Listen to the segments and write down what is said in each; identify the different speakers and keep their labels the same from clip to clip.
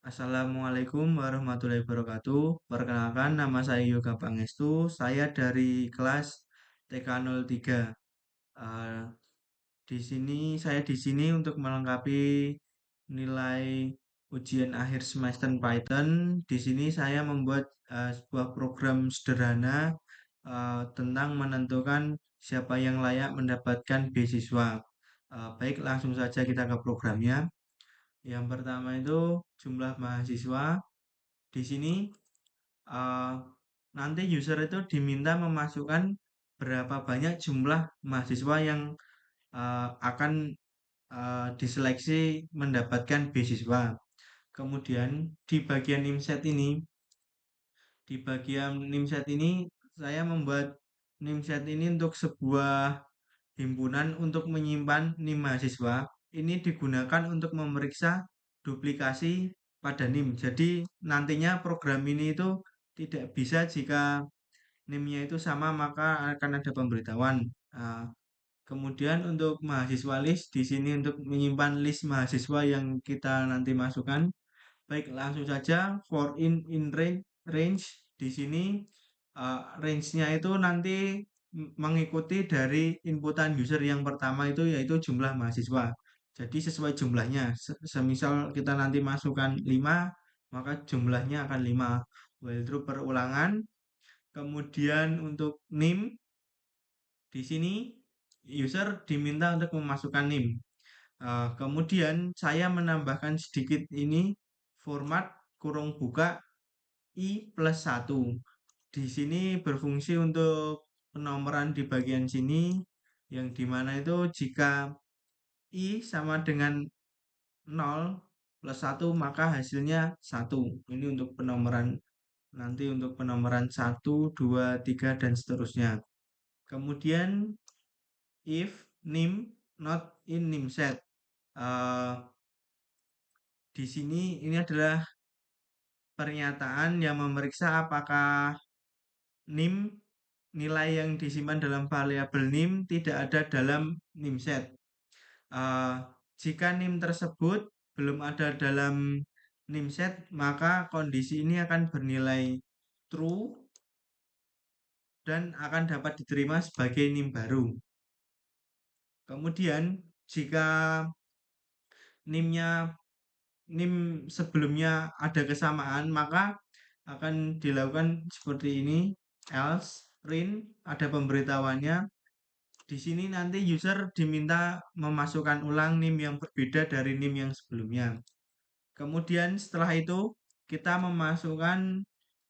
Speaker 1: Assalamualaikum warahmatullahi wabarakatuh. Perkenalkan, nama saya Yoga Pangestu. Saya dari kelas TK03. Eh, saya di sini untuk melengkapi nilai ujian akhir semester Python. Di sini saya membuat sebuah program sederhana tentang menentukan siapa yang layak mendapatkan beasiswa. Baik, langsung saja kita ke programnya. Yang pertama itu jumlah mahasiswa. Di sini eh, nanti user itu diminta memasukkan berapa banyak jumlah mahasiswa yang akan diseleksi mendapatkan beasiswa. Kemudian di bagian nimset ini saya membuat nimset ini untuk sebuah himpunan untuk menyimpan NIM mahasiswa. Ini digunakan untuk memeriksa duplikasi pada NIM. Jadi nantinya program ini itu tidak bisa jika NIM-nya itu sama maka akan ada pemberitahuan. Nah, kemudian untuk mahasiswa list di sini untuk menyimpan list mahasiswa yang kita nanti masukkan. Baik, langsung saja for in range di sini range-nya itu nanti mengikuti dari inputan user yang pertama itu yaitu jumlah mahasiswa. Jadi sesuai jumlahnya. Semisal kita nanti masukkan 5, maka jumlahnya akan 5. While true perulangan. Kemudian untuk NIM di sini user diminta untuk memasukkan NIM. Kemudian saya menambahkan sedikit ini format kurung buka I+1. Di sini berfungsi untuk penomoran di bagian sini yang dimana itu jika I sama dengan 0 plus 1 maka hasilnya 1. Ini untuk penomoran nanti untuk penomoran 1, 2, 3 dan seterusnya. Kemudian if NIM not in NIM set. Eh, di sini ini adalah pernyataan yang memeriksa apakah NIM nilai yang disimpan dalam variabel NIM tidak ada dalam NIM set. Eh, jika NIM tersebut belum ada dalam NIM set, maka kondisi ini akan bernilai true dan akan dapat diterima sebagai NIM baru. Kemudian jika NIM-nya NIM sebelumnya ada kesamaan, maka akan dilakukan seperti ini. Else, print, ada pemberitahuannya. Di sini nanti user diminta memasukkan ulang NIM yang berbeda dari NIM yang sebelumnya. Kemudian setelah itu kita memasukkan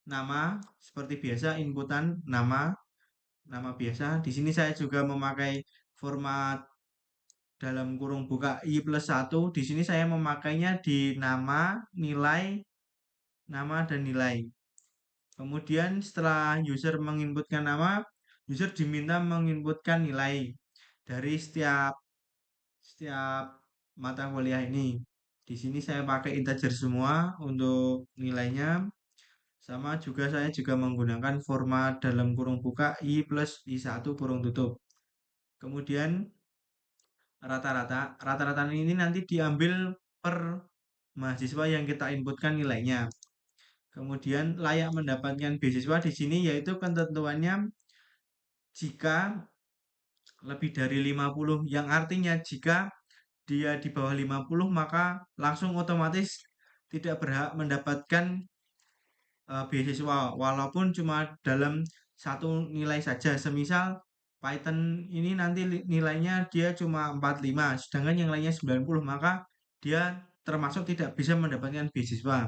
Speaker 1: nama seperti biasa, inputan nama biasa. Di sini saya juga memakai format dalam kurung buka I+1. Di sini saya memakainya di nama dan nilai. Kemudian setelah user menginputkan nama, user diminta menginputkan nilai dari setiap mata kuliah ini. Di sini saya pakai integer semua untuk nilainya. Sama juga saya juga menggunakan format dalam kurung buka I plus I1 kurung tutup. Kemudian rata-rata ini nanti diambil per mahasiswa yang kita inputkan nilainya. Kemudian layak mendapatkan beasiswa di sini yaitu ketentuannya jika lebih dari 50 yang artinya jika dia di bawah 50 maka langsung otomatis tidak berhak mendapatkan beasiswa walaupun cuma dalam satu nilai saja. Semisal Python ini nanti nilainya dia cuma 45 sedangkan yang lainnya 90 maka dia termasuk tidak bisa mendapatkan beasiswa.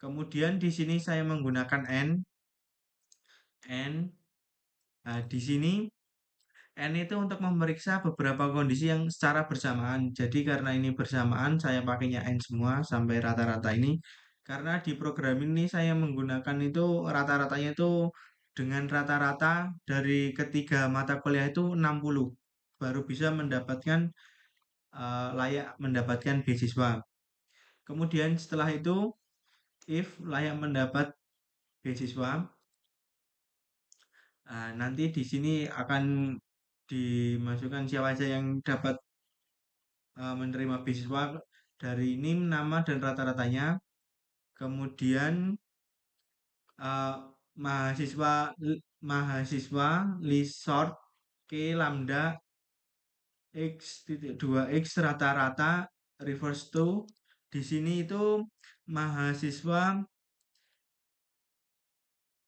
Speaker 1: Kemudian di sini saya menggunakan n. Nah, di sini N itu untuk memeriksa beberapa kondisi yang secara bersamaan. Jadi karena ini bersamaan, saya pakainya N semua sampai rata-rata ini. Karena di program ini saya menggunakan itu rata-ratanya itu dengan rata-rata dari ketiga mata kuliah itu 60. Baru bisa mendapatkan layak mendapatkan beasiswa. Kemudian setelah itu, if layak mendapat beasiswa, nanti di sini akan dimasukkan siapa saja yang dapat menerima beasiswa dari NIM, nama dan rata-ratanya. Kemudian eh, mahasiswa list sort K lambda X titik 2 X rata-rata refers to, di sini itu mahasiswa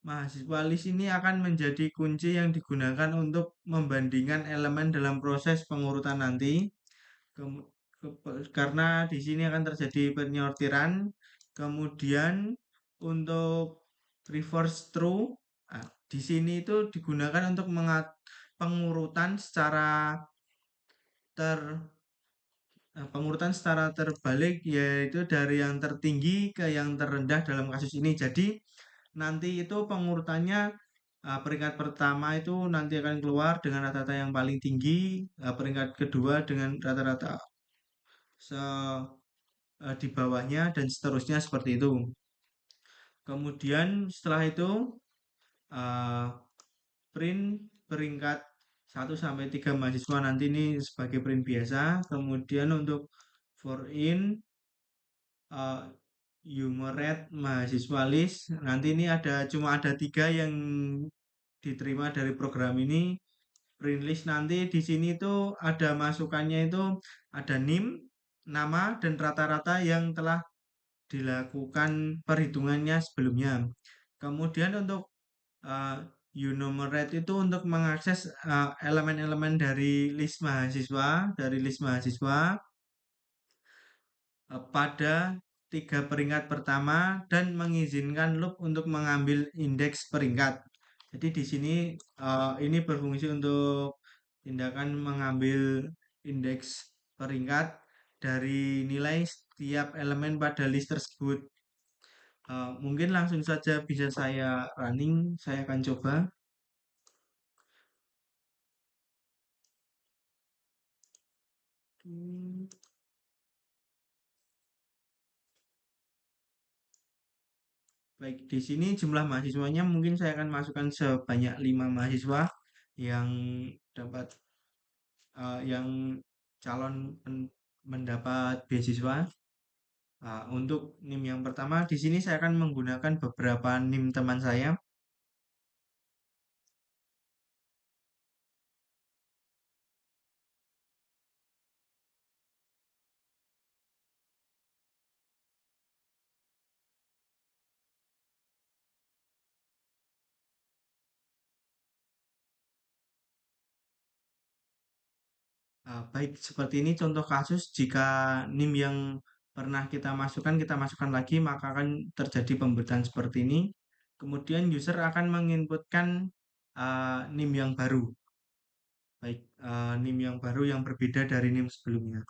Speaker 1: mahasiswa list ini akan menjadi kunci yang digunakan untuk membandingkan elemen dalam proses pengurutan nanti. Kemu- karena di sini akan terjadi penyortiran. Kemudian untuk reverse through, di sini itu digunakan untuk pengurutan secara ter pengurutan secara terbalik, yaitu dari yang tertinggi ke yang terendah dalam kasus ini. Jadi nanti itu pengurutannya, peringkat pertama itu nanti akan keluar dengan rata-rata yang paling tinggi, peringkat kedua dengan rata-rata di bawahnya dan seterusnya seperti itu. Kemudian setelah itu eh, print peringkat 1 sampai 3 mahasiswa nanti ini sebagai print biasa. Kemudian untuk for in uh, humor rate mahasiswa list nanti ini cuma ada 3 yang diterima dari program ini. Print list nanti di sini tuh ada masukannya, itu ada NIM, nama dan rata-rata yang telah dilakukan perhitungannya sebelumnya. Kemudian untuk uh, enumerate itu untuk mengakses elemen-elemen dari list mahasiswa pada 3 peringkat pertama dan mengizinkan loop untuk mengambil indeks peringkat. Jadi di sini ini berfungsi untuk tindakan mengambil indeks peringkat dari nilai setiap elemen pada list tersebut. Mungkin langsung saja bisa saya running, saya akan coba. Hmm, Baik, di sini jumlah mahasiswanya mungkin saya akan masukkan sebanyak 5 mahasiswa yang dapat yang calon mendapat beasiswa. Untuk NIM yang pertama di sini saya akan menggunakan beberapa NIM teman saya. Baik, seperti ini contoh kasus. Jika NIM yang pernah kita masukkan lagi, maka akan terjadi pemberitaan seperti ini. Kemudian user akan menginputkan NIM yang baru. Baik, NIM yang baru yang berbeda dari NIM sebelumnya.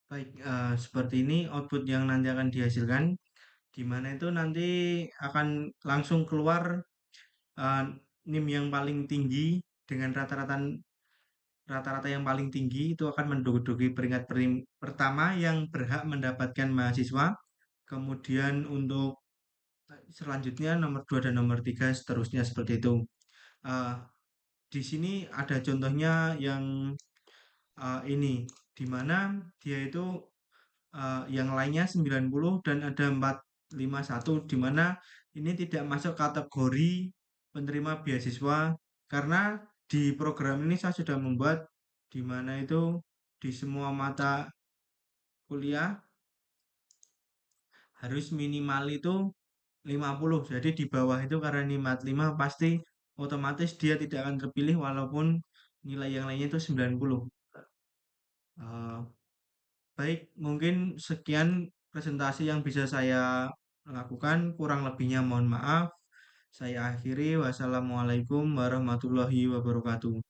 Speaker 1: Baik, seperti ini output yang nanti akan dihasilkan, di mana itu nanti akan langsung keluar eh, NIM yang paling tinggi dengan rata-rata yang paling tinggi itu akan menduduki peringkat pertama yang berhak mendapatkan mahasiswa. Kemudian untuk Selanjutnya nomor 2 dan nomor 3 seterusnya seperti itu. Eh, di sini ada contohnya yang ini, di mana dia itu yang lainnya 90 dan ada 451, di mana ini tidak masuk kategori penerima beasiswa karena di program ini saya sudah membuat di mana itu di semua mata kuliah harus minimal itu 50. Jadi di bawah itu karena ini mat 5 pasti otomatis dia tidak akan terpilih walaupun nilai yang lainnya itu 90. Eh, Baik, mungkin sekian presentasi yang bisa saya lakukan. Kurang lebihnya mohon maaf. Saya akhiri. Wassalamualaikum warahmatullahi wabarakatuh.